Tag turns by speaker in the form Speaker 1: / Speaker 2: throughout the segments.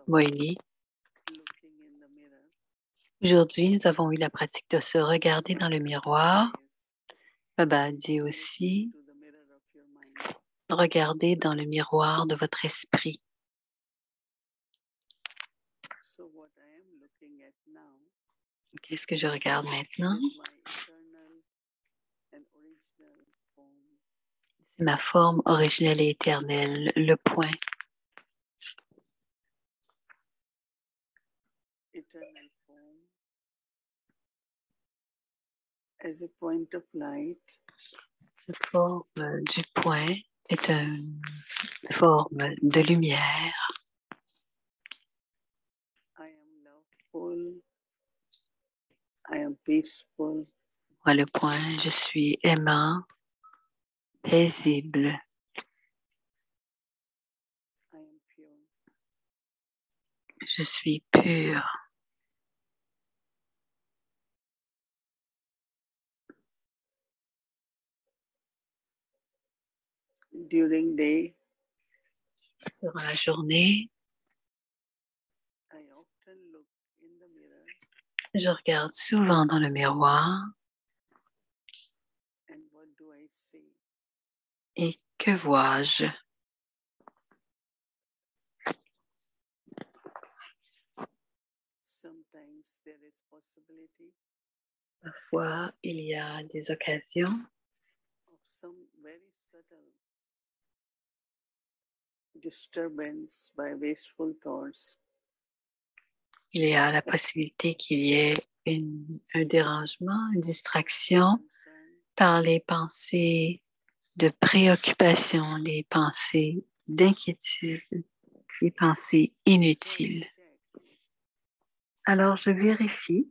Speaker 1: Moini. Aujourd'hui, nous avons eu la pratique de se regarder dans le miroir. Baba dit aussi, regardez dans le miroir de votre esprit. Qu'est-ce que je regarde maintenant? C'est ma forme originelle et éternelle, le point. La forme du point est une forme de lumière. Moi, le point, je suis aimant, paisible. Je suis pur. Durant la journée, je regarde souvent dans le miroir. Et que vois-je? Parfois, il y a des occasions il y a la possibilité qu'il y ait un dérangement, une distraction par les pensées de préoccupation, les pensées d'inquiétude, les pensées inutiles. Alors, je vérifie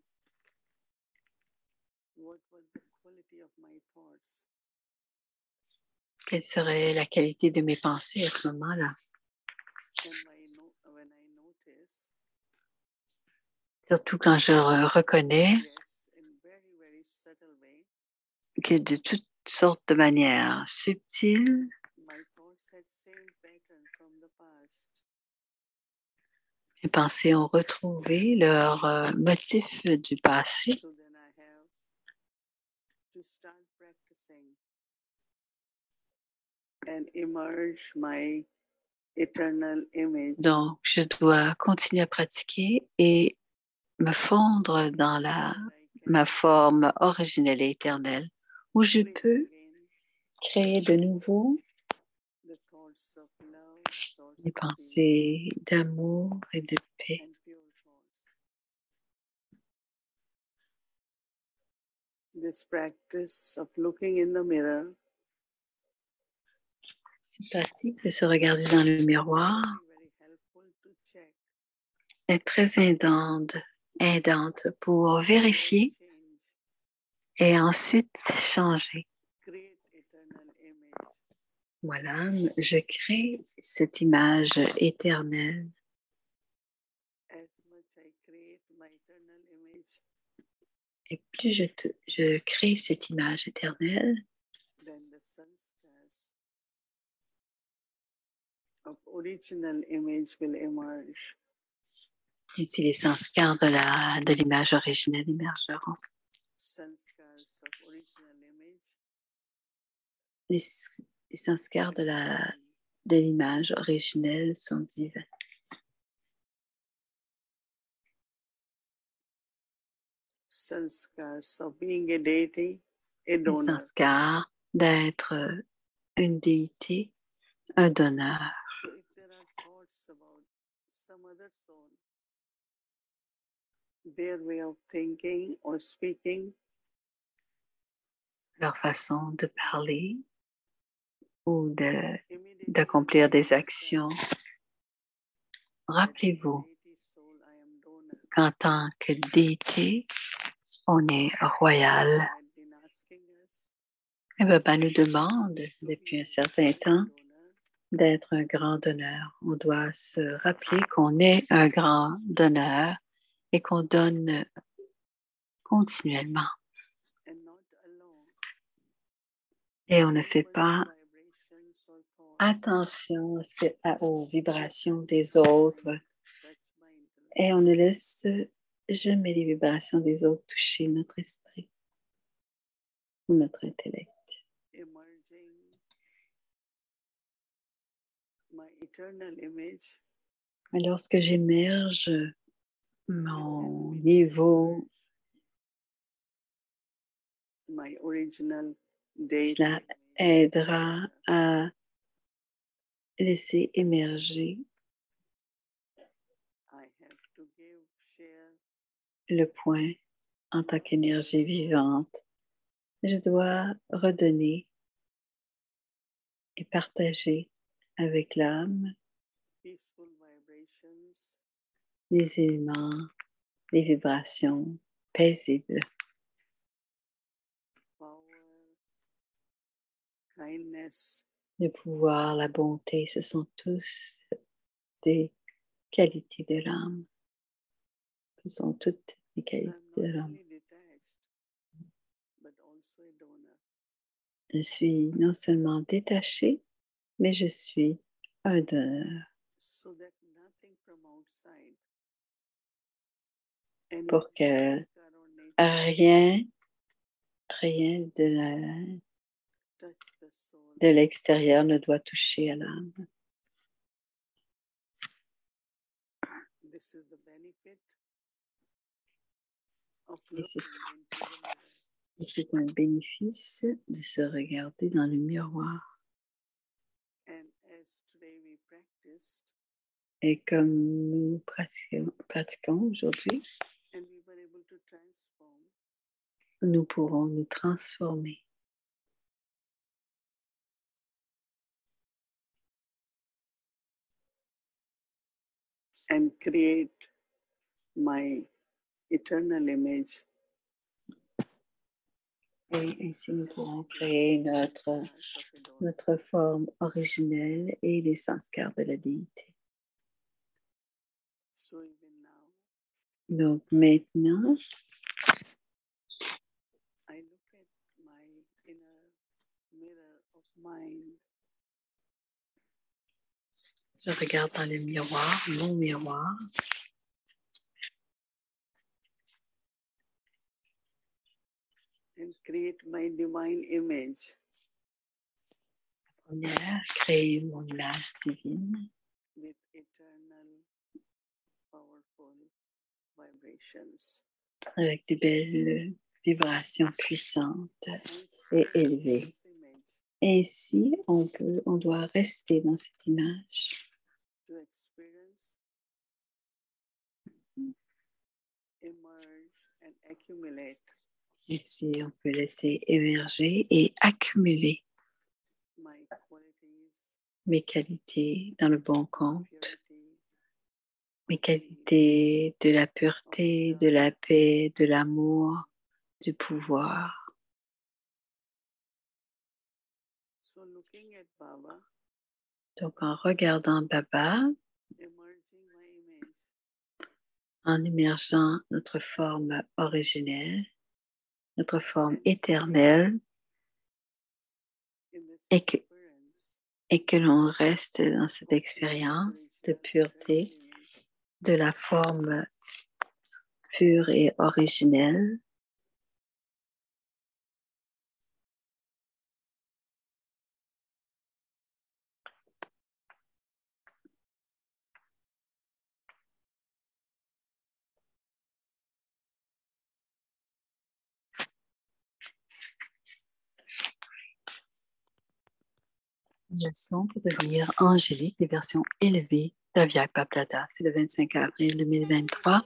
Speaker 1: quelle serait la qualité de mes pensées à ce moment-là. Surtout quand je reconnais que de toutes sortes de manières subtiles, mes pensées ont retrouvé leur motif du passé. Donc, je dois continuer à pratiquer et me fondre dans ma forme originelle et éternelle, où je peux créer de nouveau des pensées d'amour et de paix. Cette pratique de se regarder dans le miroir est très aidante pour vérifier et ensuite changer. Voilà, je crée cette image éternelle. Et plus je crée cette image éternelle, ainsi les sanskars de l'image originelle émergeront. Les sanskars de l'image originelle sont divins. Les sanskars d'être une déité, un donneur. Leur façon de parler ou d'accomplir des actions. Rappelez-vous qu'en tant que déité, on est royal. Et Baba nous demande depuis un certain temps d'être un grand donneur. On doit se rappeler qu'on est un grand donneur et qu'on donne continuellement. Et on ne fait pas attention aux vibrations des autres Et on ne laisse jamais les vibrations des autres toucher notre esprit ou notre intellect. Mais lorsque j'émerge mon niveau, cela aidera à laisser émerger le point en tant qu'énergie vivante. Je dois redonner et partager avec l'âme les éléments, les vibrations paisibles. Le pouvoir, la bonté, ce sont tous des qualités de l'âme. Ce sont toutes des qualités de l'âme. Je suis non seulement détachée, mais je suis un donneur. Pour que rien de l'extérieur ne doit toucher à l'âme. Et c'est un bénéfice de se regarder dans le miroir. Et comme nous pratiquons aujourd'hui, nous pourrons nous transformer.
Speaker 2: And create my eternal image.
Speaker 1: Et ainsi nous pourrons créer notre forme originelle et l'essence cœur de la déité. Donc maintenant,
Speaker 2: I look at my inner mirror of mind.
Speaker 1: Je regarde dans le miroir, mon miroir.
Speaker 2: And create my divine image.
Speaker 1: La première, créer mon image divine.
Speaker 2: With eternal, powerful vibrations.
Speaker 1: Avec de belles vibrations puissantes et élevées. Ainsi, on doit rester dans cette image.
Speaker 2: To experience, emerge and accumulate.
Speaker 1: Ici, on peut laisser émerger et accumuler
Speaker 2: My qualities,
Speaker 1: mes qualités dans le bon compte,
Speaker 2: purity,
Speaker 1: mes qualités de la pureté, de la paix, de l'amour, du pouvoir.
Speaker 2: So looking at Baba,
Speaker 1: Donc, en regardant Baba,
Speaker 2: emerging my image,
Speaker 1: en émergeant notre forme originelle, notre forme éternelle,
Speaker 2: in this
Speaker 1: et que
Speaker 2: experience,
Speaker 1: l'on reste dans cette expérience de pureté, de la forme pure et originelle. Leçon pour devenir angélique, des versions élevées d'Avyak Bab-Dada. C'est le 25 avril 2023.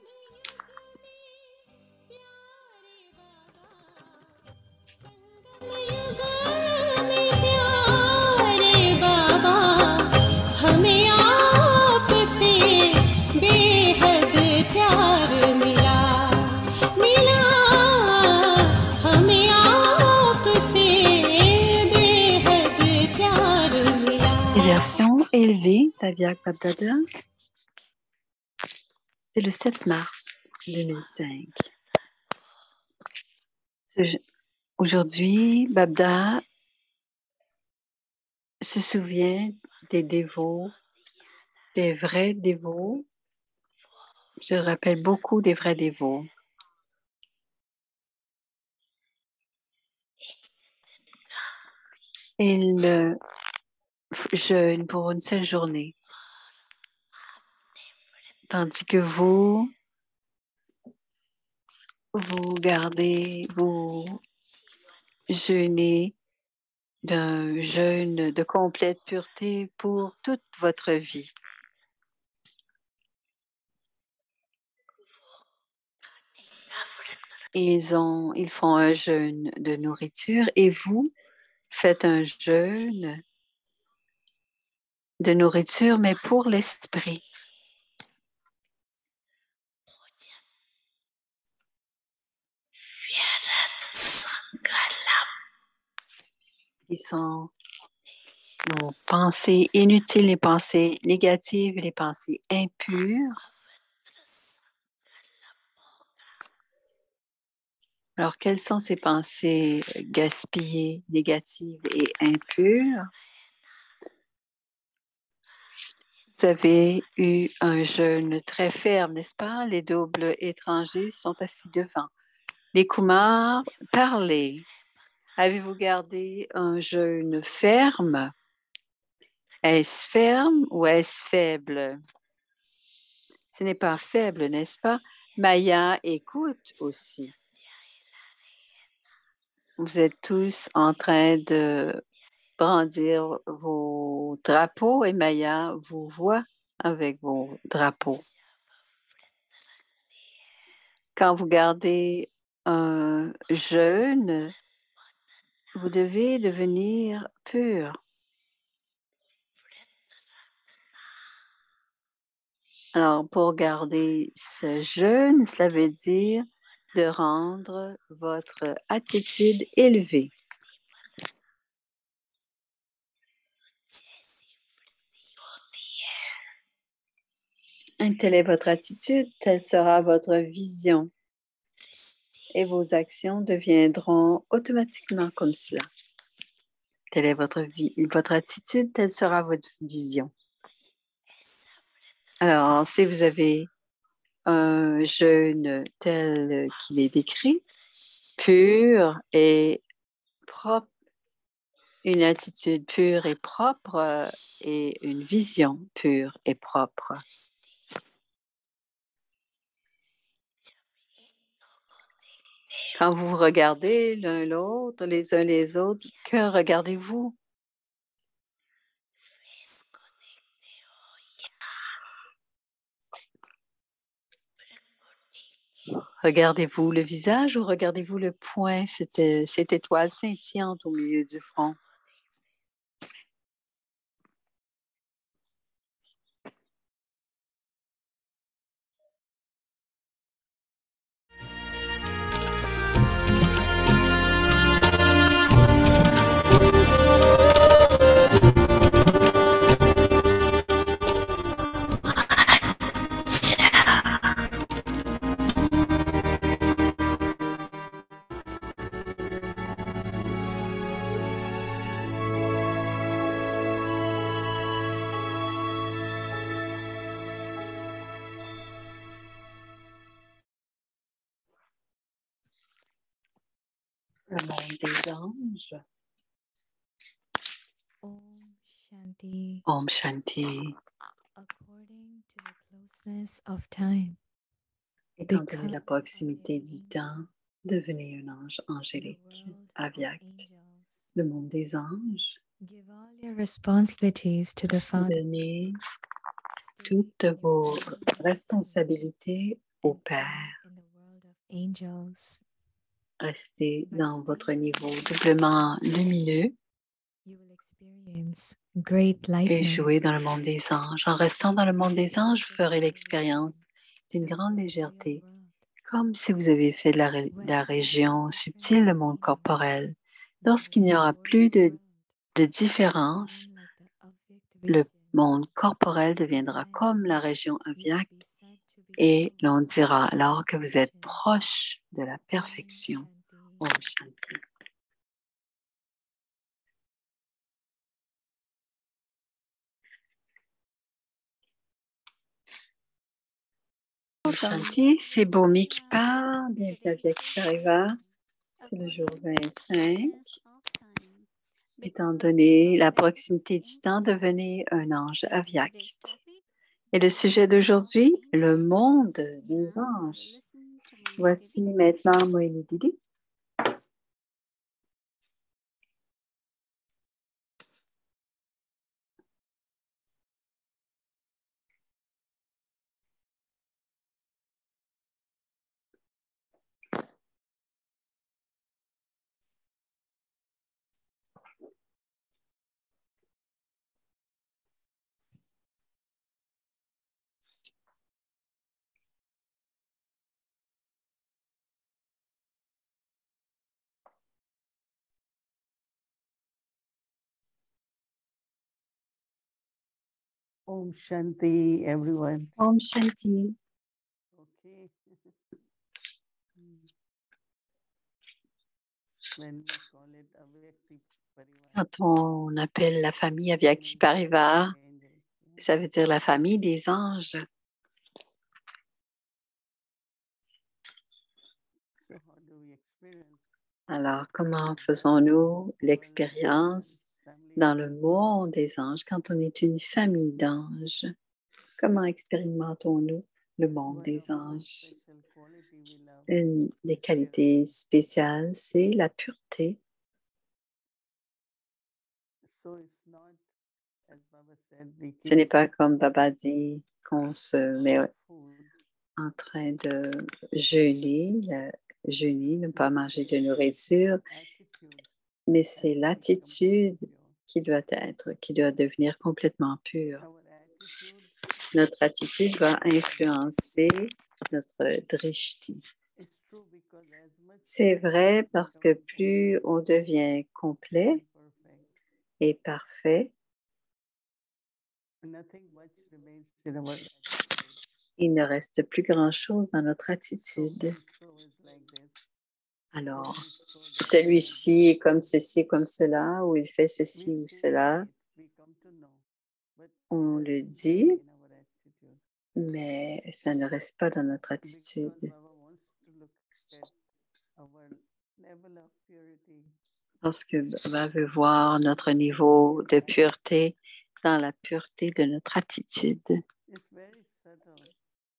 Speaker 1: Version élevée d'Avyak Bab-Dada, c'est le 7 mars 2005. Aujourd'hui, Babda se souvient des dévots, des vrais dévots Je rappelle beaucoup des vrais dévots. Ils jeûnent pour une seule journée, tandis que vous jeûnez d'un jeûne de complète pureté pour toute votre vie. Ils font un jeûne de nourriture et vous faites un jeûne de nourriture, mais pour l'esprit. Ils sont nos pensées inutiles, les pensées négatives, les pensées impures. Alors, quelles sont ces pensées gaspillées, négatives et impures? Vous avez eu un jeûne très ferme, n'est-ce pas? Les doubles étrangers sont assis devant. Les Kumars, parlez. Avez-vous gardé un jeûne ferme? Est-ce ferme ou est-ce faible? Ce n'est pas faible, n'est-ce pas? Maya écoute aussi. Vous êtes tous en train de brandir vos drapeaux et Maya vous voit avec vos drapeaux. Quand vous gardez un jeûne, vous devez devenir pur. Alors, pour garder ce jeûne, cela veut dire de rendre votre attitude élevée. Telle est votre attitude, telle sera votre vision. Et vos actions deviendront automatiquement comme cela. Telle est votre attitude, telle sera votre vision. Alors, si vous avez un jeûne tel qu'il est décrit, pur et propre, une attitude pure et propre et une vision pure et propre. Quand vous regardez l'un l'autre, les uns les autres, que regardez-vous? Regardez-vous le visage ou regardez-vous le point, cette étoile scintillante au milieu du front? Le monde des anges.
Speaker 3: Om Shanti.
Speaker 1: Om Shanti.
Speaker 3: According to the closeness of time,
Speaker 1: Étant donné la proximité du temps, devenez un ange
Speaker 3: the
Speaker 1: angélique,
Speaker 3: world of
Speaker 1: Avyakt.
Speaker 3: angels,
Speaker 1: Le monde des anges,
Speaker 3: give all your responsibilities to the Father.
Speaker 1: donnez
Speaker 3: Stay
Speaker 1: toutes
Speaker 3: in the
Speaker 1: vos
Speaker 3: world of light
Speaker 1: responsabilités au
Speaker 3: and
Speaker 1: Père.
Speaker 3: in the world of angels.
Speaker 1: Restez dans votre niveau doublement lumineux
Speaker 3: You will experience great
Speaker 1: et
Speaker 3: lightness.
Speaker 1: jouer dans le monde des anges. En restant dans le monde des anges, vous ferez l'expérience d'une grande légèreté, comme si vous avez fait de la région subtile, le monde corporel. Lorsqu'il n'y aura plus de différence, le monde corporel deviendra comme la région Avyakt et l'on dira alors que vous êtes proche de la perfection. Om Shanti. Shanti, c'est Bomi qui parle. Bienvenue à Vyakti-Parivar. C'est le jour 25. Étant donné la proximité du temps, devenez un ange avyakt. Et le sujet d'aujourd'hui, le monde des anges. Voici maintenant Moïni Didi.
Speaker 2: Om Shanti, everyone.
Speaker 1: Om Shanti.
Speaker 2: Okay. When we call it Avyakti Parivar,
Speaker 1: Quand on appelle la famille Avyakti-Parivar, ça veut dire la famille des anges.
Speaker 2: so how do we experience
Speaker 1: Alors, comment faisons-nous l'expérience dans le monde des anges quand on est une famille d'anges? Comment expérimentons-nous le monde des anges? Une des qualités spéciales, c'est la pureté. Ce n'est pas comme Baba dit qu'on se met en train de jeûner, ne pas manger de nourriture, mais c'est l'attitude qui doit devenir complètement pure. Notre attitude va influencer notre drishti. C'est vrai parce que plus on devient complet et parfait, il ne reste plus grand-chose dans notre attitude. Alors, celui-ci est comme ceci, comme cela, ou il fait ceci ou cela. On le dit, mais ça ne reste pas dans notre attitude. Parce que Baba veut voir notre niveau de pureté dans la pureté de notre attitude.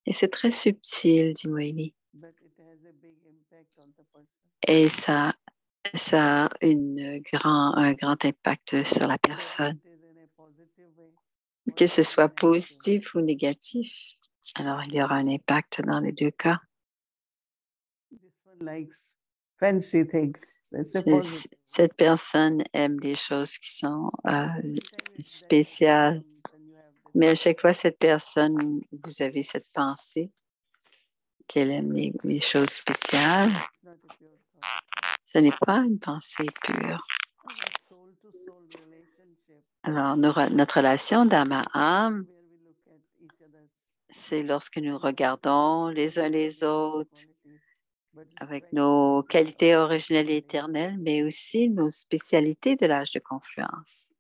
Speaker 1: Et c'est très subtil, dit Moïni. Et ça a un grand impact sur la personne, que ce soit positif ou négatif. Alors, il y aura un impact dans les deux cas. Cette personne aime des choses qui sont spéciales. Mais à chaque fois, cette personne, vous avez cette pensée qu'elle aime les choses spéciales. Ce n'est pas une pensée pure. Alors, notre relation d'âme à âme, c'est lorsque nous regardons les uns les autres avec nos qualités originelles et éternelles, mais aussi nos spécialités de l'âge de confluence.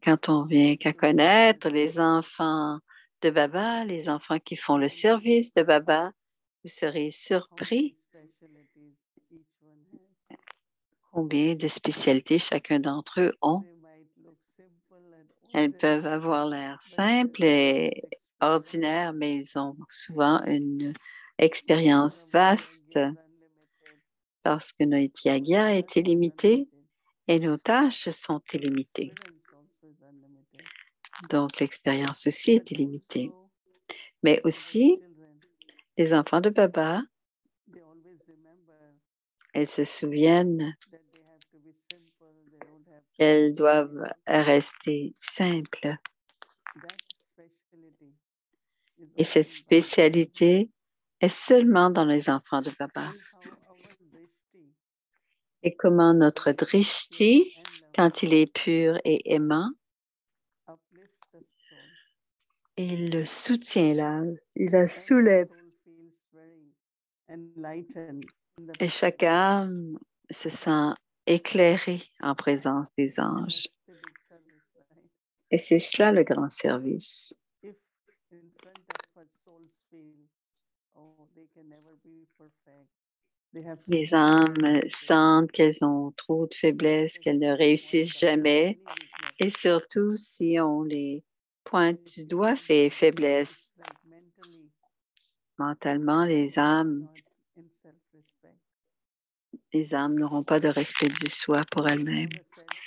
Speaker 1: Quand on vient qu'à connaître les enfants de Baba, les enfants qui font le service de Baba, vous serez surpris combien de spécialités chacun d'entre eux ont. Elles peuvent avoir l'air simples et ordinaires, mais ils ont souvent une expérience vaste parce que notre yagya est illimité et nos tâches sont illimitées. Donc, l'expérience aussi est illimitée. Mais aussi, les enfants de Baba, elles se souviennent qu'elles doivent rester simples. Et cette spécialité est seulement dans les enfants de Baba. Et comment notre drishti, quand il est pur et aimant, il le soutient l'âme, il la soulève. Et chaque âme se sent éclairée en présence des anges. Et c'est cela le grand service.
Speaker 2: in front of us, souls feel, oh, they can never be perfect. They have so
Speaker 1: Les
Speaker 2: many
Speaker 1: âmes
Speaker 2: weaknesses.
Speaker 1: sentent qu'elles ont trop de faiblesses, qu'elles ne réussissent jamais. Et surtout, si on les pointe du doigt, ces faiblesses,
Speaker 2: Right, mentally,
Speaker 1: mentalement, les âmes
Speaker 2: not in self-respect.
Speaker 1: n'auront pas de respect du soi pour elles-mêmes.
Speaker 2: Baba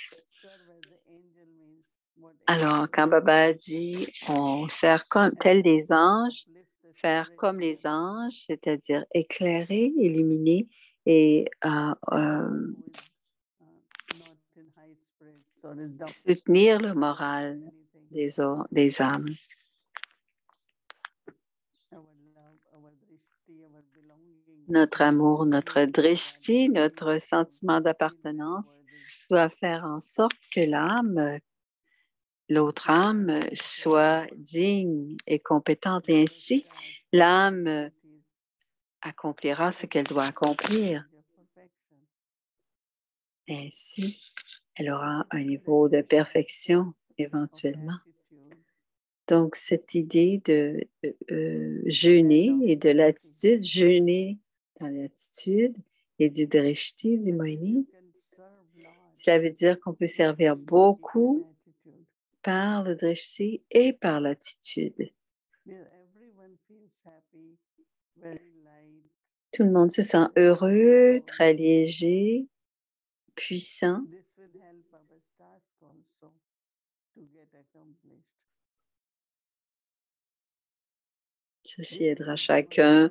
Speaker 2: said, serve as the angel means what
Speaker 1: Alors,
Speaker 2: angel
Speaker 1: quand Baba dit on sert comme tels des anges,
Speaker 2: uplift the
Speaker 1: faire
Speaker 2: spirit
Speaker 1: comme les
Speaker 2: soul
Speaker 1: anges, c'est-à-dire éclairer, illuminer et
Speaker 2: who is not in high spirits or is down
Speaker 1: soutenir le moral
Speaker 2: anything.
Speaker 1: des âmes.
Speaker 2: Our love, our drishti, our belonging
Speaker 1: Notre amour,
Speaker 2: should
Speaker 1: notre
Speaker 2: make that
Speaker 1: drishti,
Speaker 2: being
Speaker 1: notre sentiment
Speaker 2: feel very
Speaker 1: d'appartenance
Speaker 2: worthy.
Speaker 1: doit faire en sorte que l'autre âme soit digne et compétente. Et ainsi, l'âme accomplira ce qu'elle doit accomplir. Ainsi, elle aura un niveau de perfection éventuellement. Donc, cette idée de jeûner et de l'attitude, jeûner dans l'attitude et du drishti, du mohini, ça veut dire qu'on peut servir beaucoup par le drishti et par l'attitude. Tout le monde se sent heureux, très léger, puissant. Ceci aidera chacun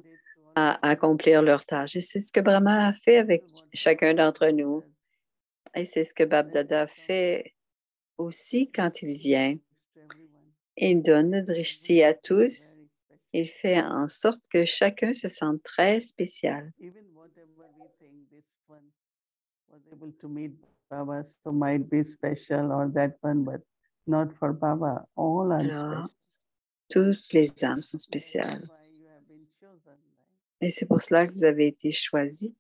Speaker 1: à accomplir leur tâche. Et c'est ce que Brahma a fait avec chacun d'entre nous. Et c'est ce que Bab Dada fait aussi quand il vient. Il donne le drishti à tous. Il fait en sorte que chacun se sente très spécial.
Speaker 2: Was able to meet Baba, so might be special or that one, but not for Baba. All are
Speaker 1: Alors,
Speaker 2: special.
Speaker 1: toutes les âmes sont spéciales.
Speaker 2: That's why you have been chosen, right?
Speaker 1: Et c'est pour cela que vous avez été choisis.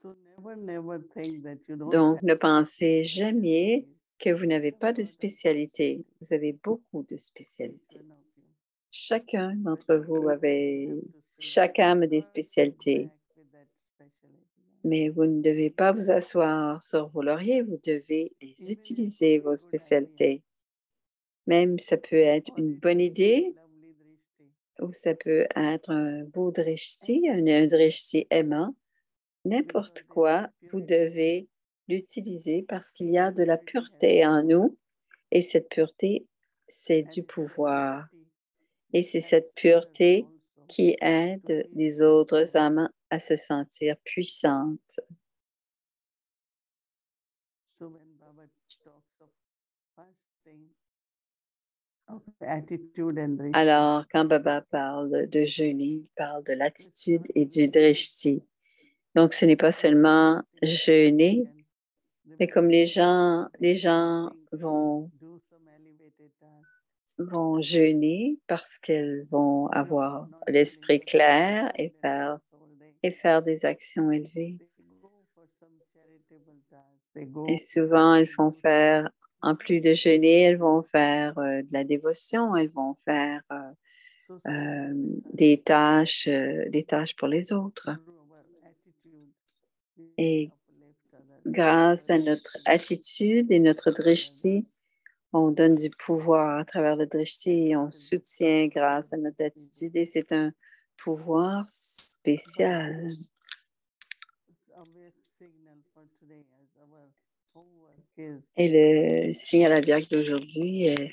Speaker 2: So never think that you don't
Speaker 1: Donc,
Speaker 2: have
Speaker 1: ne pensez jamais
Speaker 2: specialties.
Speaker 1: que vous n'avez pas de
Speaker 2: Lot of
Speaker 1: spécialité. Vous avez beaucoup de
Speaker 2: each
Speaker 1: spécialités.
Speaker 2: one of you.
Speaker 1: Chacun
Speaker 2: But
Speaker 1: d'entre
Speaker 2: you
Speaker 1: vous
Speaker 2: don't
Speaker 1: avait,
Speaker 2: have to say,
Speaker 1: chaque âme a des
Speaker 2: "I'll get
Speaker 1: spécialités.
Speaker 2: back with that specialty."
Speaker 1: Mais vous ne devez pas vous asseoir sur vos lauriers, vous devez les
Speaker 2: Even it
Speaker 1: utiliser,
Speaker 2: could be
Speaker 1: vos
Speaker 2: good idea.
Speaker 1: spécialités. Même ça peut être
Speaker 2: Or
Speaker 1: une
Speaker 2: it
Speaker 1: bonne
Speaker 2: could be
Speaker 1: idée
Speaker 2: lovely drishti.
Speaker 1: ou ça peut être un beau drishti, un drishti aimant. N'importe
Speaker 2: Because
Speaker 1: quoi,
Speaker 2: there is
Speaker 1: vous
Speaker 2: purity in
Speaker 1: devez
Speaker 2: us.
Speaker 1: l'utiliser parce qu'il y a de la
Speaker 2: Purity has
Speaker 1: pureté en
Speaker 2: power.
Speaker 1: nous et cette pureté, c'est
Speaker 2: And
Speaker 1: du
Speaker 2: it's that
Speaker 1: pouvoir.
Speaker 2: purity
Speaker 1: Et
Speaker 2: that
Speaker 1: c'est
Speaker 2: helps
Speaker 1: cette
Speaker 2: others
Speaker 1: pureté
Speaker 2: also
Speaker 1: qui
Speaker 2: to
Speaker 1: aide
Speaker 2: feel
Speaker 1: les
Speaker 2: very
Speaker 1: autres
Speaker 2: strong.
Speaker 1: âmes à se sentir puissantes.
Speaker 2: So when Baba talks of fasting, of attitude and drishti,
Speaker 1: Alors, quand Baba parle de jeûner, il parle de l'attitude et du drishti. Donc, ce n'est pas seulement jeûner, mais comme les gens vont jeûner parce qu'elles vont avoir l'esprit clair et faire des actions élevées. Et souvent, elles vont faire, en plus de jeûner, elles vont faire de la dévotion, elles vont faire des tâches pour les autres. Et grâce à notre attitude et notre drishti, on donne du pouvoir à travers le drishti et on soutient grâce à notre attitude et c'est un pouvoir spécial. Et le signal à Biak d'aujourd'hui est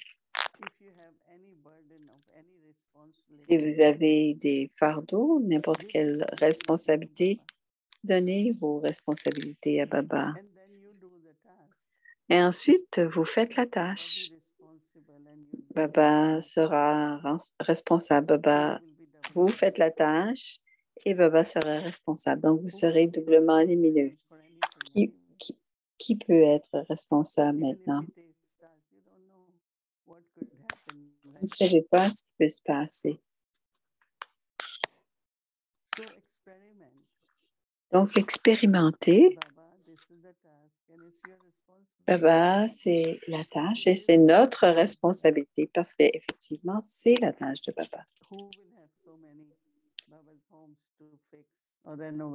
Speaker 1: si vous avez des fardeaux, n'importe quelle responsabilité, donnez vos responsabilités à Baba. Et ensuite, vous faites la tâche. Baba sera responsable. Baba, vous faites la tâche et Baba sera responsable. Donc, vous serez doublement lumineux. Qui peut être responsable maintenant? Vous ne savez pas ce qui peut se passer. Donc, expérimentez. Baba, c'est la tâche et c'est notre responsabilité parce qu'effectivement, c'est la tâche de Baba.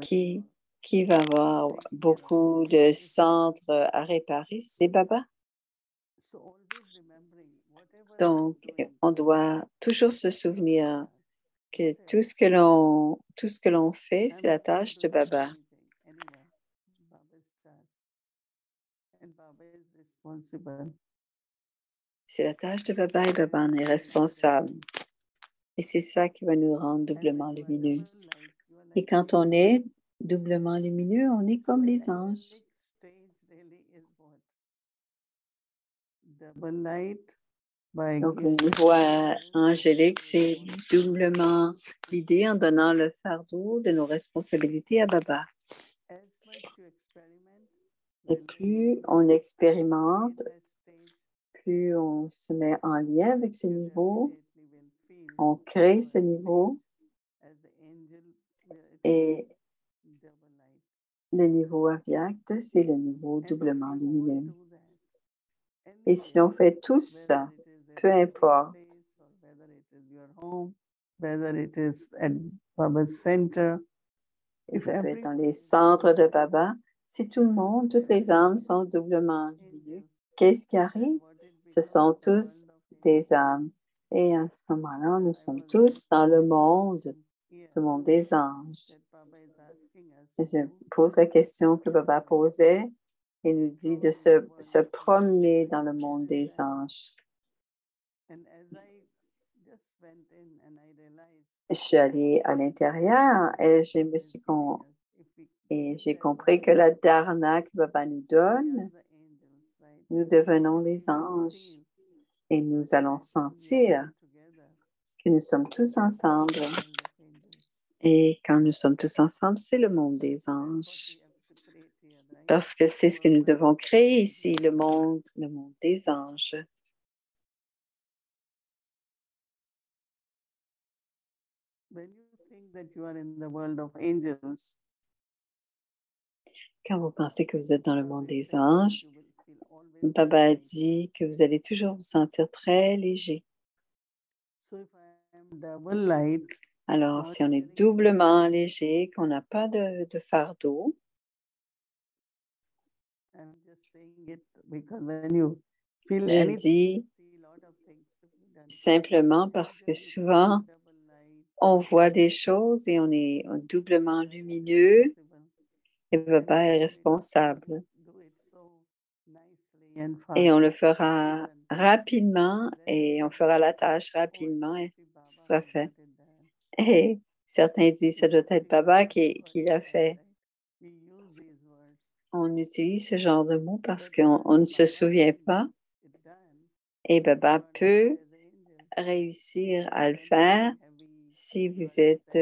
Speaker 1: Qui va avoir beaucoup de centres à réparer? C'est Baba. Donc, on doit toujours se souvenir que tout ce que l'on fait, c'est la tâche de Baba. C'est la tâche de Baba et Baba en est responsable. Et c'est ça qui va nous rendre doublement lumineux. Et quand on est doublement lumineux, on est comme les anges. Donc, le niveau angélique, c'est doublement l'idée en donnant le fardeau de nos responsabilités à Baba. Et plus on expérimente, plus on se met en lien avec ce niveau, on crée ce niveau et le niveau avyakt, c'est le niveau doublement lumineux. Et si on fait tout ça, peu importe, et ça peut être dans les centres de Baba, si tout le monde, toutes les âmes sont doublement lumineux, qu'est-ce qui arrive? Ce sont tous des âmes. Et à ce moment-là, nous sommes tous dans le monde des anges. Et je pose la question que Baba posait et nous dit de se promener dans le monde des anges. Je suis allée à l'intérieur et j'ai compris que la dharana que Baba nous donne, nous devenons les anges et nous allons sentir que nous sommes tous ensemble. Et quand nous sommes tous ensemble, c'est le monde des anges. Parce que c'est ce que nous devons créer ici, le monde des anges. Quand vous pensez que vous êtes dans le monde des anges, Baba a dit que vous allez toujours vous sentir très léger. Alors, si on est doublement léger, qu'on n'a pas de fardeau, je le dis simplement parce que souvent, on voit des choses et on est doublement lumineux et Baba est responsable. Et on le fera rapidement et on fera la tâche rapidement et ce sera fait. Et certains disent que ça doit être Baba qui l'a fait. On utilise ce genre de mots parce qu'on ne se souvient pas et Baba peut réussir à le faire si vous êtes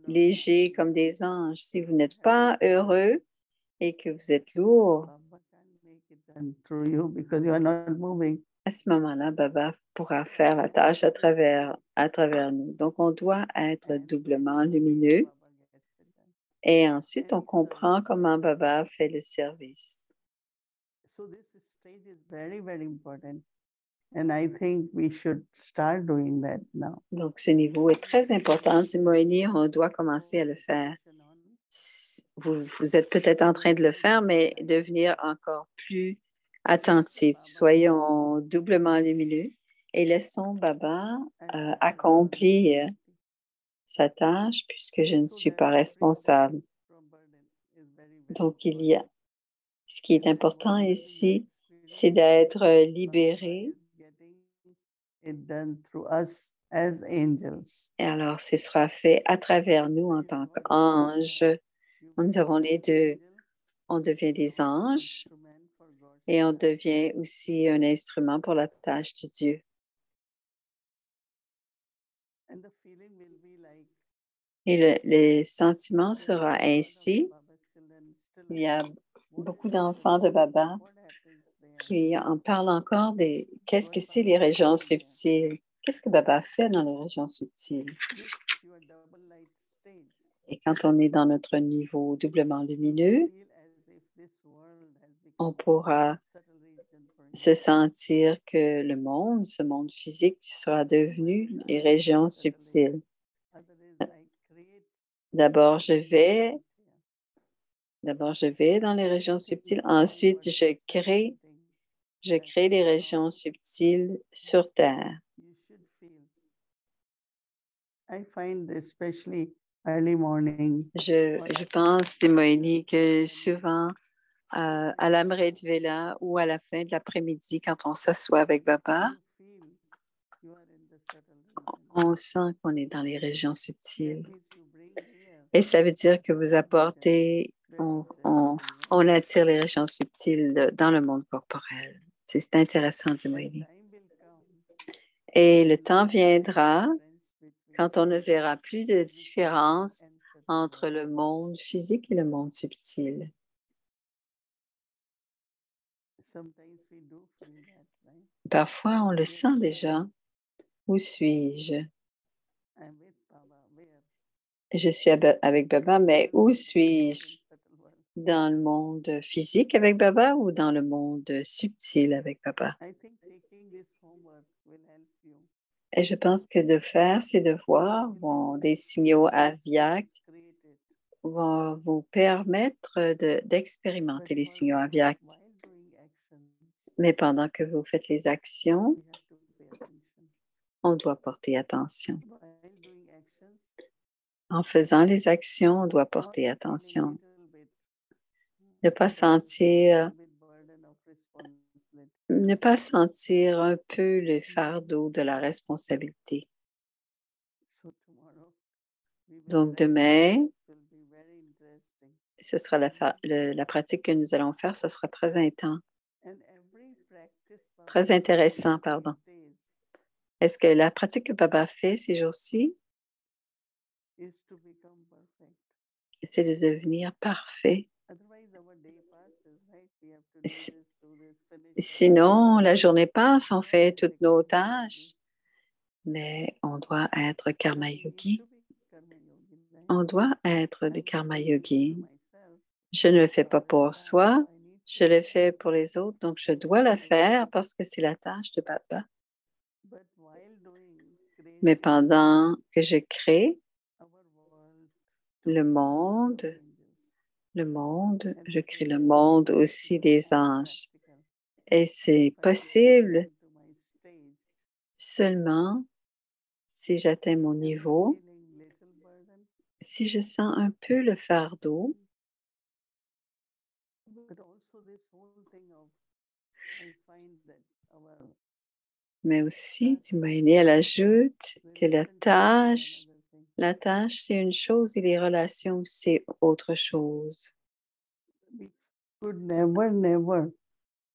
Speaker 1: léger comme des anges. Si vous n'êtes pas heureux et que vous êtes lourd, à ce moment-là, Baba pourra faire la tâche à travers nous. Donc, on doit être doublement lumineux. Et ensuite, on comprend comment Baba fait le service. Donc, ce niveau est très important. Moïni, on doit commencer à le faire. Vous êtes peut-être en train de le faire, mais devenir encore plus attentif. Soyons doublement lumineux et laissons Baba accomplir sa tâche puisque je ne suis pas responsable. Donc, ce qui est important ici, c'est d'être libéré. Et alors, ce sera fait à travers nous en tant qu'anges. Nous avons les deux. On devient des anges et on devient aussi un instrument pour la tâche de Dieu. Et le sentiment sera ainsi. Il y a beaucoup d'enfants de Baba qui en parlent encore qu'est-ce que c'est les régions subtiles. Qu'est-ce que Baba fait dans les régions subtiles? Et quand on est dans notre niveau doublement lumineux, on pourra se sentir que le monde, ce monde physique, sera devenu les régions subtiles. D'abord, je vais dans les régions subtiles. Ensuite, je crée les régions subtiles sur Terre. Je pense, Timoini, que souvent, à l'Amrit Vela ou à la fin de l'après-midi, quand on s'assoit avec Baba, on sent qu'on est dans les régions subtiles. Et ça veut dire que vous apportez, on attire les régions subtiles dans le monde corporel. C'est intéressant, Timoini. Et le temps viendra quand on ne verra plus de différence entre le monde physique et le monde subtil. Parfois, on le sent déjà. Où suis-je? Je suis avec Baba, mais où suis-je? Dans le monde physique avec Baba ou dans le monde subtil avec Baba? Et je pense que de faire ces devoirs des signaux aviaques vont vous permettre d'expérimenter les signaux aviaques. Mais pendant que vous faites les actions, on doit porter attention. En faisant les actions, on doit porter attention. Ne pas sentir un peu le fardeau de la responsabilité. Donc demain, ce sera la pratique que nous allons faire, ce sera très intense. Très intéressant, pardon. Est-ce que la pratique que Baba fait ces jours-ci, c'est de devenir parfait? Sinon, la journée passe, on fait toutes nos tâches, mais on doit être karma yogi. On doit être des karma yogis. Je ne le fais pas pour soi, je le fais pour les autres, donc je dois le faire parce que c'est la tâche de Baba. Mais pendant que je crée le monde, je crée le monde aussi des anges. Et c'est possible seulement si j'atteins mon niveau, si je sens un peu le fardeau, mais aussi, Timoini, elle ajoute que la tâche, c'est une chose et les relations, c'est autre chose.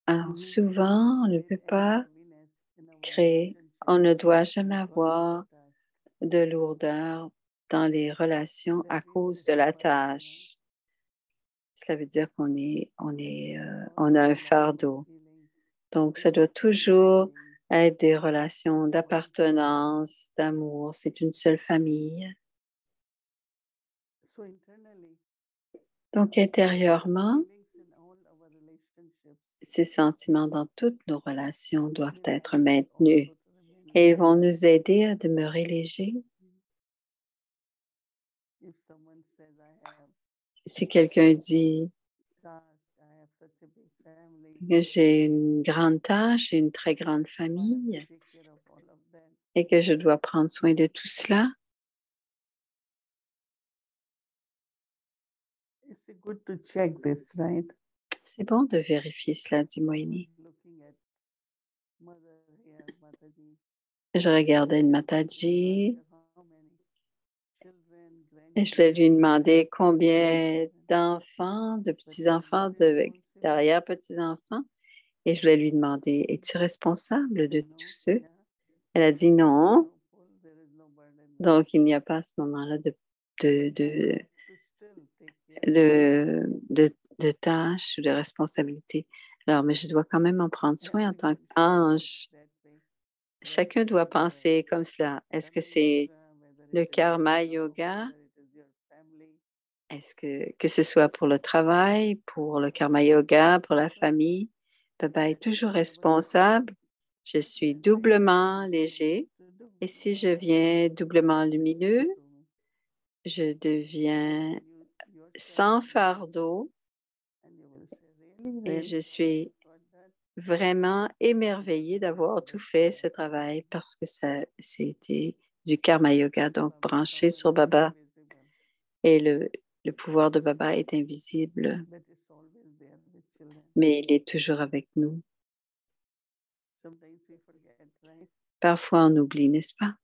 Speaker 1: Alors, souvent, on ne peut pas créer, on ne doit jamais avoir de lourdeur dans les relations à cause de la tâche. Cela veut dire qu'on on a un fardeau. Donc, ça doit toujours être des relations d'appartenance, d'amour. C'est une seule famille. Donc, intérieurement, ces sentiments dans toutes nos relations doivent être maintenus et ils vont nous aider à demeurer légers. Si quelqu'un dit que j'ai une grande tâche et une très grande famille et que je dois prendre soin de tout cela, c'est bon de vérifier cela, dit Moini. Je regardais une Mataji et je lui demandais combien d'enfants, de petits-enfants, d'arrière-petits-enfants. Et je voulais lui demander, es-tu responsable de tous ceux? Elle a dit non. Donc, il n'y a pas à ce moment-là de tâches ou de responsabilités. Alors, mais je dois quand même en prendre soin en tant qu'ange. Chacun doit penser comme cela. Est-ce que c'est le karma yoga? Est-ce que ce soit pour le travail, pour le karma yoga, pour la famille, Baba est toujours responsable. Je suis doublement léger. Et si je viens doublement lumineux, je deviens sans fardeau et je suis vraiment émerveillée d'avoir tout fait ce travail parce que c'était du karma yoga, donc branché sur Baba. Et le pouvoir de Baba est invisible, mais il est toujours avec nous. Parfois, on oublie, n'est-ce pas?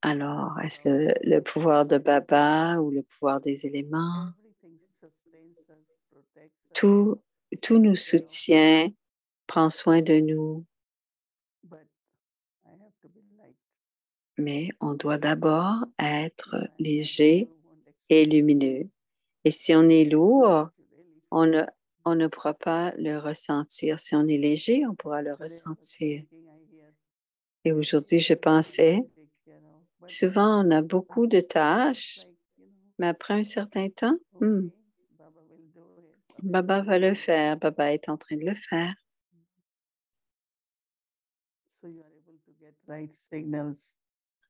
Speaker 1: Alors, est-ce le pouvoir de Baba ou le pouvoir des éléments? Tout nous soutient, prend soin de nous, mais on doit d'abord être léger et lumineux. Et si on est lourd, on ne pourra pas le ressentir. Si on est léger, on pourra le ressentir. Et aujourd'hui, je pensais, souvent on a beaucoup de tâches, mais après un certain temps, Baba va le faire. Baba est en train de le faire.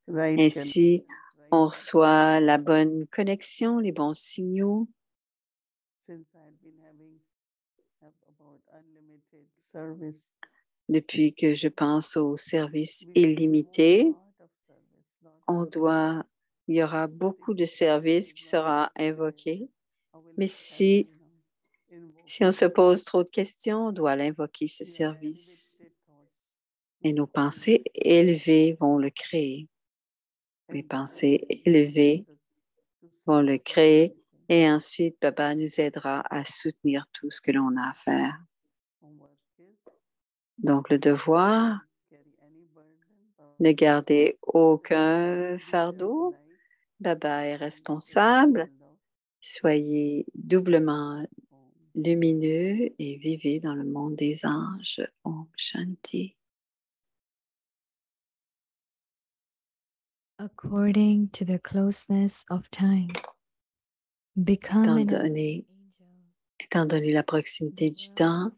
Speaker 1: Ainsi, on reçoit la bonne connexion, les bons signaux. Depuis que je pense au service illimité, il y aura beaucoup de services qui sera invoqué. Mais si on se pose trop de questions, on doit l'invoquer, ce service. Et nos pensées élevées vont le créer. Les pensées élevées vont le créer et ensuite, Baba nous aidera à soutenir tout ce que l'on a à faire. Donc, le devoir, ne garder aucun fardeau. Baba est responsable. Soyez doublement lumineux et vivez dans le monde des anges. Om Shanti.
Speaker 3: According to the closeness of time, become
Speaker 1: étant donné la proximité du temps,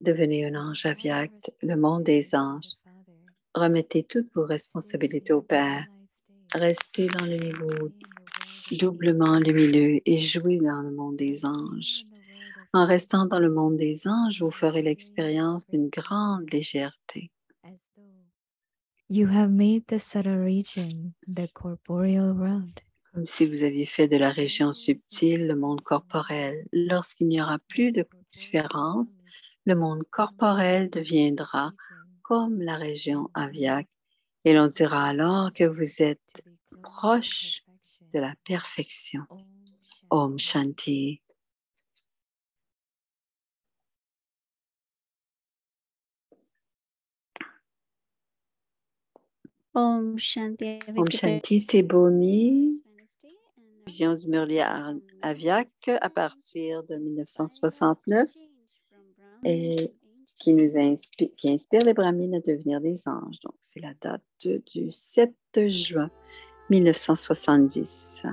Speaker 1: devenez un ange avyakt, le monde des anges. Remettez toutes vos responsabilités au Père. Restez dans le niveau doublement lumineux et jouez dans le monde des anges. En restant dans le monde des anges, vous ferez l'expérience d'une grande légèreté.
Speaker 3: You have made the subtle region the corporeal world.
Speaker 1: Comme si vous aviez fait de la région subtile le monde corporel. Lorsqu'il n'y aura plus de différence, le monde corporel deviendra comme la région avyakt. Et l'on dira alors que vous êtes proche de la perfection. Om Shanti.
Speaker 4: Om Shanti.
Speaker 1: Om Shanti, c'est Bomi, vision du Murli Avyak à partir de 1969 et qui inspire les Brahmines à devenir des anges. Donc, c'est la date du 7 juin 1970.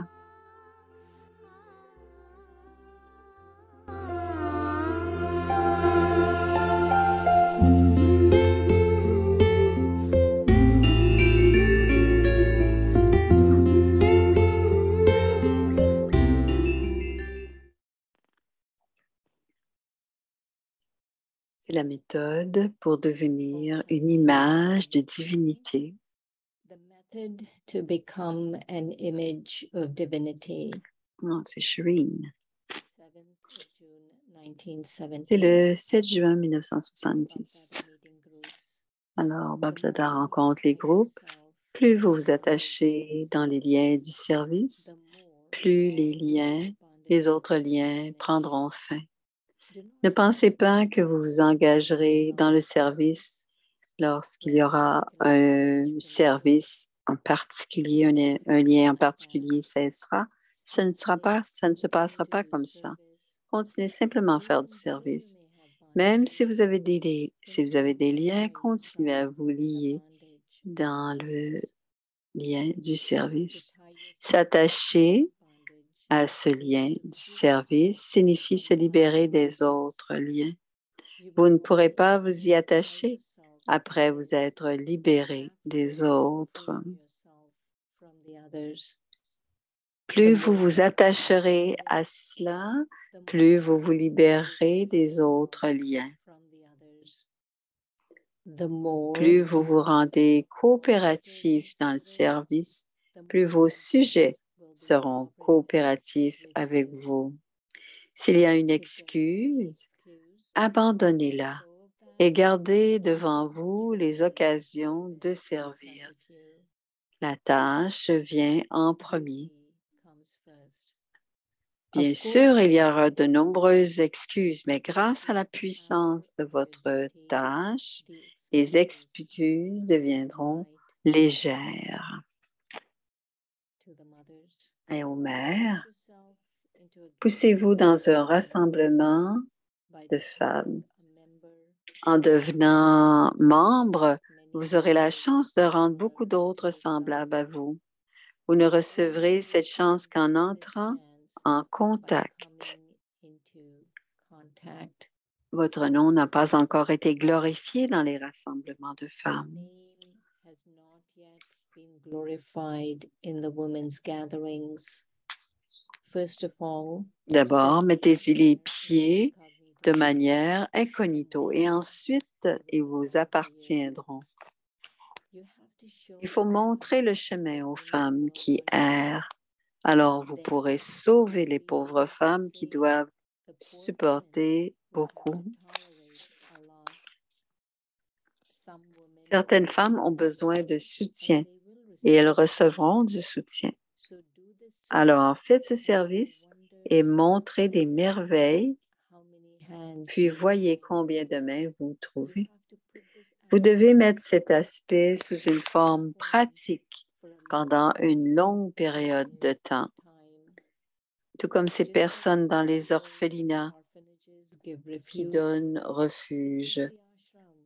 Speaker 1: C'est la méthode pour devenir une image de divinité.
Speaker 5: The method to become an image of divinity.
Speaker 1: Non, c'est Shireen.
Speaker 5: 7th June 1970.
Speaker 1: C'est le 7 juin 1970. Alors, Babdada rencontre les groupes. Plus vous vous attachez dans les liens du service, plus les autres liens prendront fin. Ne pensez pas que vous vous engagerez dans le service lorsqu'il y aura un service en particulier, un lien en particulier cessera. Ça ne se passera pas comme ça. Continuez simplement à faire du service. Même si vous avez des liens, continuez à vous lier dans le lien du service. S'attacher à ce lien du service signifie se libérer des autres liens. Vous ne pourrez pas vous y attacher après vous être libéré des autres. Plus vous vous attacherez à cela, plus vous vous libérerez des autres liens. Plus vous vous rendez coopératif dans le service, plus vos sujets seront coopératifs avec vous. S'il y a une excuse, abandonnez-la et gardez devant vous les occasions de servir. La tâche vient en premier. Bien sûr, il y aura de nombreuses excuses, mais grâce à la puissance de votre tâche, les excuses deviendront légères. Et aux mères, poussez-vous dans un rassemblement de femmes. En devenant membre, vous aurez la chance de rendre beaucoup d'autres semblables à vous. Vous ne recevrez cette chance qu'en entrant en contact. Votre nom n'a pas encore été glorifié dans les rassemblements de femmes. D'abord, mettez-y les pieds de manière incognito et ensuite, ils vous appartiendront. Il faut montrer le chemin aux femmes qui errent. Alors, vous pourrez sauver les pauvres femmes qui doivent supporter beaucoup. Certaines femmes ont besoin de soutien et elles recevront du soutien. Alors, faites ce service et montrez des merveilles, puis voyez combien de mains vous trouvez. Vous devez mettre cet aspect sous une forme pratique pendant une longue période de temps, tout comme ces personnes dans les orphelinats qui donnent refuge.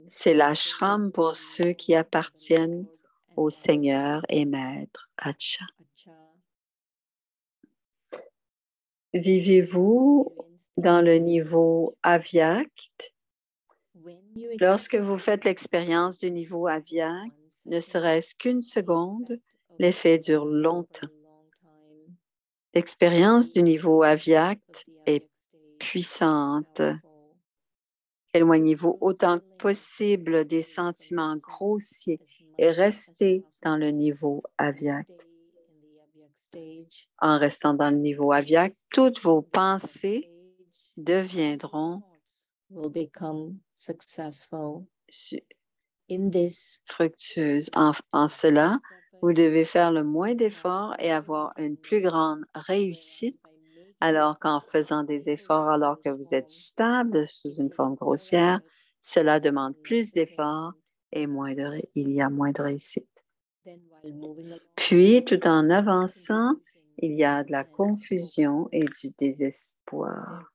Speaker 1: C'est l'ashram pour ceux qui appartiennent au Seigneur et Maître Acha. Vivez-vous dans le niveau avyakt? Lorsque vous faites l'expérience du niveau avyakt, ne serait-ce qu'une seconde, l'effet dure longtemps. L'expérience du niveau avyakt est puissante. Éloignez-vous autant que possible des sentiments grossiers et restez dans le niveau avyakt. En restant dans le niveau avyakt, toutes vos pensées deviendront fructueuses. En cela, vous devez faire le moins d'efforts et avoir une plus grande réussite, alors qu'en faisant des efforts alors que vous êtes stable sous une forme grossière, cela demande plus d'efforts et il y a moins de réussite. Puis, tout en avançant, il y a de la confusion et du désespoir.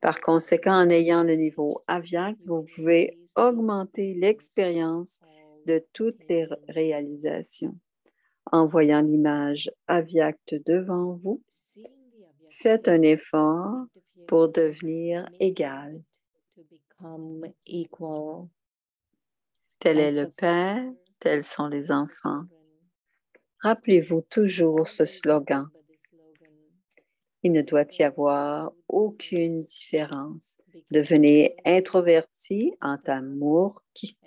Speaker 1: Par conséquent, en ayant le niveau avyakt, vous pouvez augmenter l'expérience de toutes les réalisations. En voyant l'image avyakt devant vous, faites un effort pour devenir égal. Tel est le Père, tels sont les enfants. Rappelez-vous toujours ce slogan. Il ne doit y avoir aucune différence. Devenez introverti en tamurki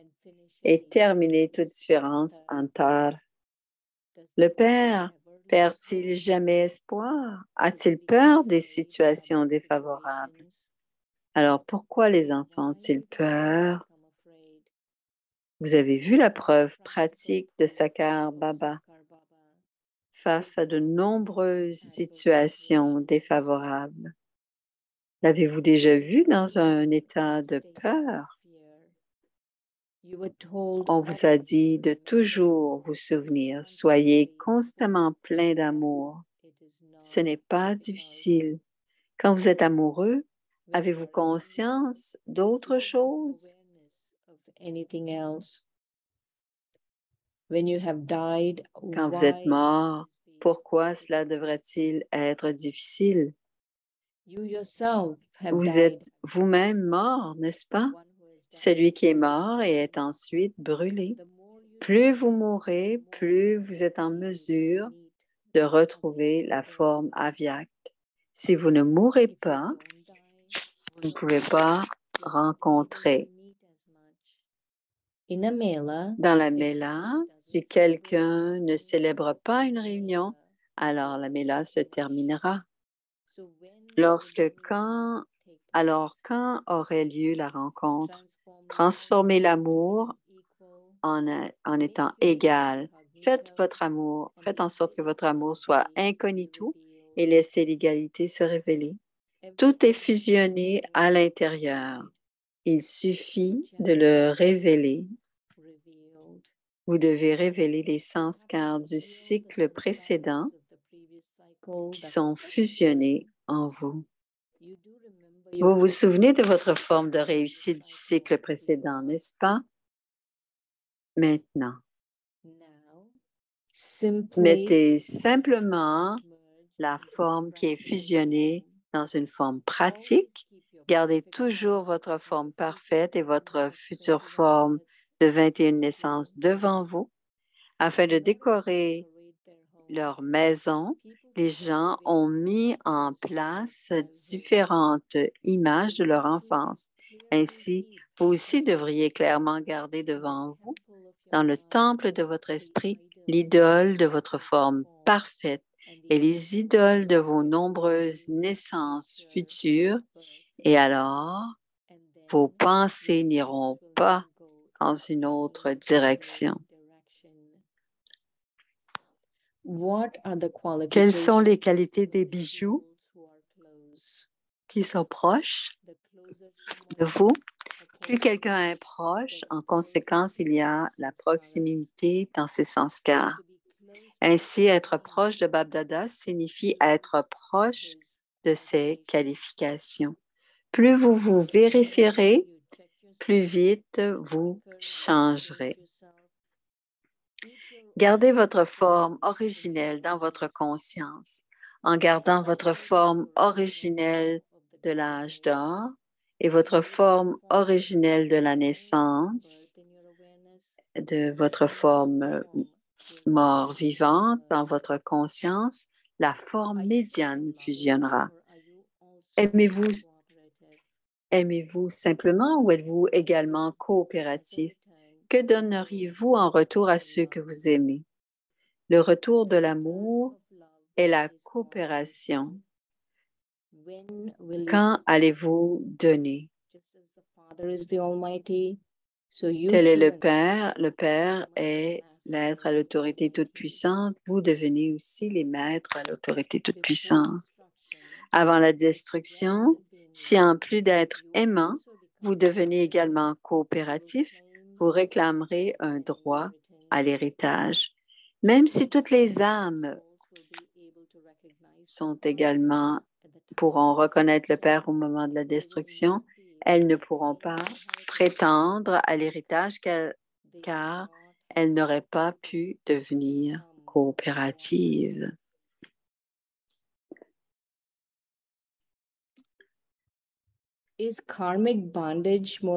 Speaker 1: et terminez toute différence en tar. Le Père perd-il jamais espoir? A-t-il peur des situations défavorables? Alors pourquoi les enfants ont-ils peur? Vous avez vu la preuve pratique de Sakar Baba face à de nombreuses situations défavorables. L'avez-vous déjà vu dans un état de peur? On vous a dit de toujours vous souvenir, soyez constamment plein d'amour. Ce n'est pas difficile. Quand vous êtes amoureux, avez-vous conscience d'autre chose? Quand vous êtes mort, Pourquoi cela devrait-il être difficile?
Speaker 5: You yourself have
Speaker 1: Vous
Speaker 5: died.
Speaker 1: êtes vous-même mort, n'est-ce pas?
Speaker 5: One who has died.
Speaker 1: Celui qui est mort et est ensuite brûlé.
Speaker 5: The more you
Speaker 1: Plus vous mourrez, plus vous êtes en mesure de retrouver la forme avyakta. Si vous ne mourrez pas, vous ne pouvez pas rencontrer.
Speaker 5: In a mela,
Speaker 1: Dans la Mela, si quelqu'un ne célèbre pas une réunion, alors la Mela se terminera. Alors quand aurait lieu la rencontre? Transformez l'amour en étant égal. Faites votre amour, faites en sorte que votre amour soit incognito et laissez l'égalité se révéler. Tout est fusionné à l'intérieur. Il suffit de le révéler. Vous devez révéler les sanskars du cycle précédent qui sont fusionnés en vous. Vous vous souvenez de votre forme de réussite du cycle précédent, n'est-ce pas? Maintenant, mettez simplement la forme qui est fusionnée dans une forme pratique. Gardez toujours votre forme parfaite et votre future forme de 21 naissances devant vous. Afin de décorer leur maison, les gens ont mis en place différentes images de leur enfance. Ainsi, vous aussi devriez clairement garder devant vous, dans le temple de votre esprit, l'idole de votre forme parfaite et les idoles de vos nombreuses naissances futures. Et alors, vos pensées n'iront pas dans une autre direction. Quelles sont les qualités des bijoux qui sont proches de vous? Plus quelqu'un est proche, en conséquence, il y a la proximité dans ses sanskars. Ainsi, être proche de Bap-Dada signifie être proche de ses qualifications. Plus vous vous vérifierez, plus vite vous changerez. Gardez votre forme originelle dans votre conscience. En gardant votre forme originelle de l'âge d'or et votre forme originelle de la naissance, de votre forme mort-vivante dans votre conscience, la forme médiane fusionnera. Aimez-vous simplement ou êtes-vous également coopératif? Que donneriez-vous en retour à ceux que vous aimez? Le retour de l'amour est la coopération. Quand allez-vous donner? Tel est le Père. Le Père est l'être à l'autorité toute-puissante. Vous devenez aussi les maîtres à l'autorité toute-puissante. Avant la destruction, si en plus d'être aimant, vous devenez également coopératif, vous réclamerez un droit à l'héritage. Même si toutes les âmes pourront reconnaître le Père au moment de la destruction, elles ne pourront pas prétendre à l'héritage car elles n'auraient pas pu devenir coopératives.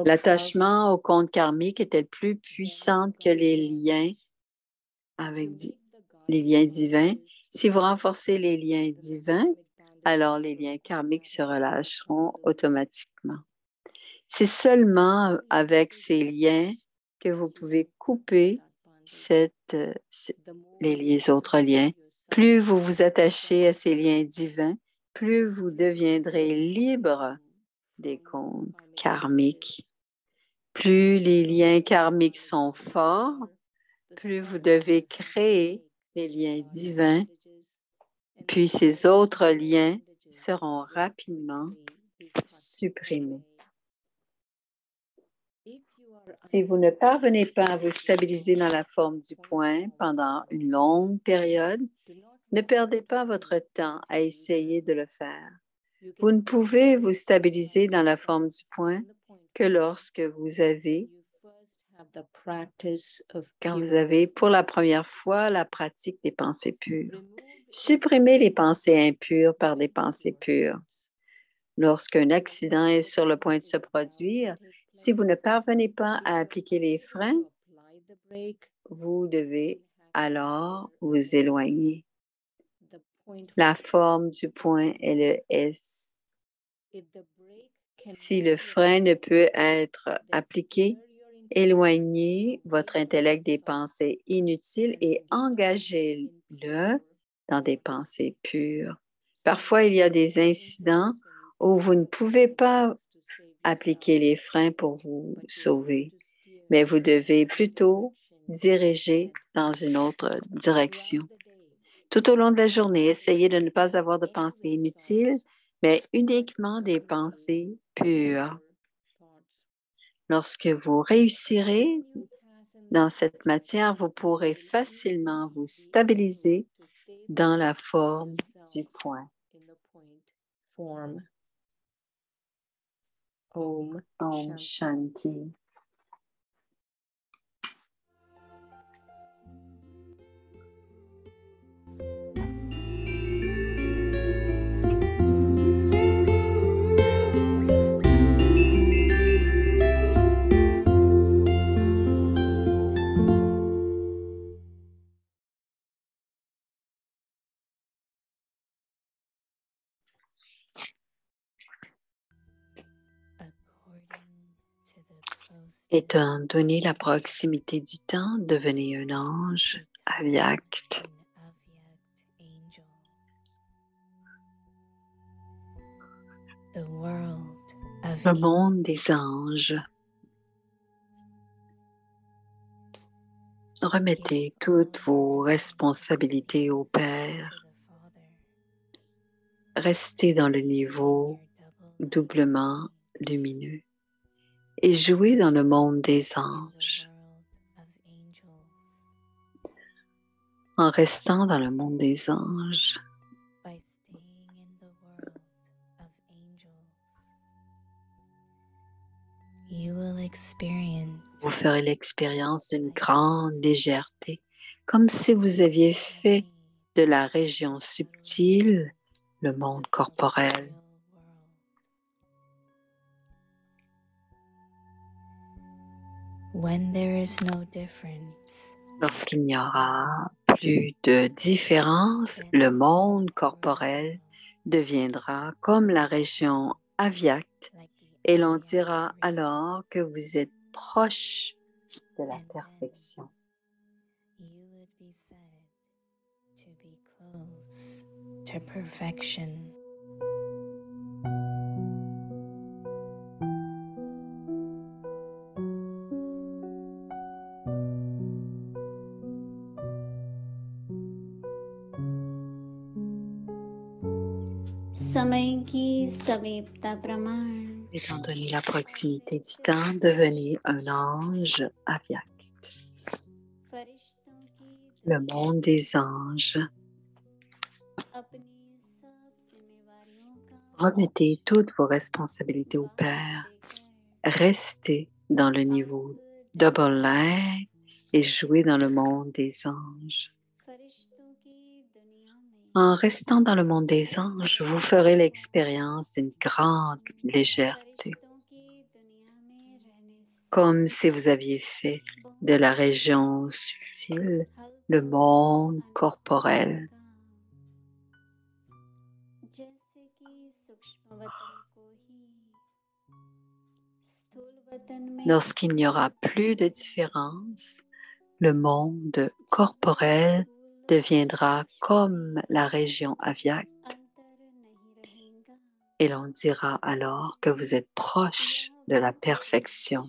Speaker 1: L'attachement au compte karmique est-elle plus puissante que les liens avec les liens divins? Si vous renforcez les liens divins, alors les liens karmiques se relâcheront automatiquement. C'est seulement avec ces liens que vous pouvez couper les autres liens. Plus vous vous attachez à ces liens divins, plus vous deviendrez libre des comptes karmiques. Plus les liens karmiques sont forts, plus vous devez créer les liens divins, puis ces autres liens seront rapidement supprimés. Si vous ne parvenez pas à vous stabiliser dans la forme du point pendant une longue période, ne perdez pas votre temps à essayer de le faire. Vous ne pouvez vous stabiliser dans la forme du point que lorsque quand vous avez pour la première fois la pratique des pensées pures. Supprimez les pensées impures par des pensées pures. Lorsqu'un accident est sur le point de se produire, si vous ne parvenez pas à appliquer les freins, vous devez alors vous éloigner. La forme du point est le S. Si le frein ne peut être appliqué, éloignez votre intellect des pensées inutiles et engagez-le dans des pensées pures. Parfois, il y a des incidents où vous ne pouvez pas appliquer les freins pour vous sauver, mais vous devez plutôt diriger dans une autre direction. Tout au long de la journée, essayez de ne pas avoir de pensées inutiles, mais uniquement des pensées pures. Lorsque vous réussirez dans cette matière, vous pourrez facilement vous stabiliser dans la forme du point. Om Shanti. Étant donné la proximité du temps, devenez un ange avyakt. Le monde des anges. Remettez toutes vos responsabilités au Père. Restez dans le niveau doublement lumineux et jouez dans le monde des anges. En restant dans le monde des anges, vous ferez l'expérience d'une grande légèreté, comme si vous aviez fait de la région subtile le monde corporel. Lorsqu'il n'y aura plus de différence, le monde corporel deviendra comme la région avyakt et l'on dira alors que vous êtes proche de la perfection.
Speaker 4: समय की समीपता प्रमाण
Speaker 1: Étant donné la proximité du temps, devenez un ange avyakt.
Speaker 4: फरिश्तों की
Speaker 1: Le monde des anges.
Speaker 4: अपनी सब जिम्मेवारियों का
Speaker 1: Remettez toutes vos responsabilités au Père. Restez dans le niveau double light et jouez dans le monde des anges.
Speaker 4: फरिश्तों की दुनिया में
Speaker 1: En restant dans le monde des anges, vous ferez l'expérience d'une grande légèreté,
Speaker 4: फरिश्तों की दुनिया में रहने से
Speaker 1: comme si vous aviez fait de la région subtile le monde corporel.
Speaker 4: जैसे कि सूक्ष्म वतन को ही स्थूल वतन में
Speaker 1: Lorsqu'il n'y aura plus de différence, le monde corporel deviendra comme la région avyakt
Speaker 4: अंतर नहीं रहेगा
Speaker 1: et l'on dira alors que vous êtes proche de la perfection.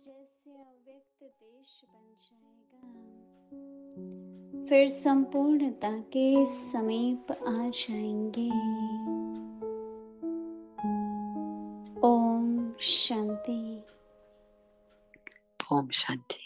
Speaker 4: जैसे अव्यक्त देश बन जाएगा फिर संपूर्णता के समीप आ जाएंगे ओम शांति
Speaker 1: Om Shanti.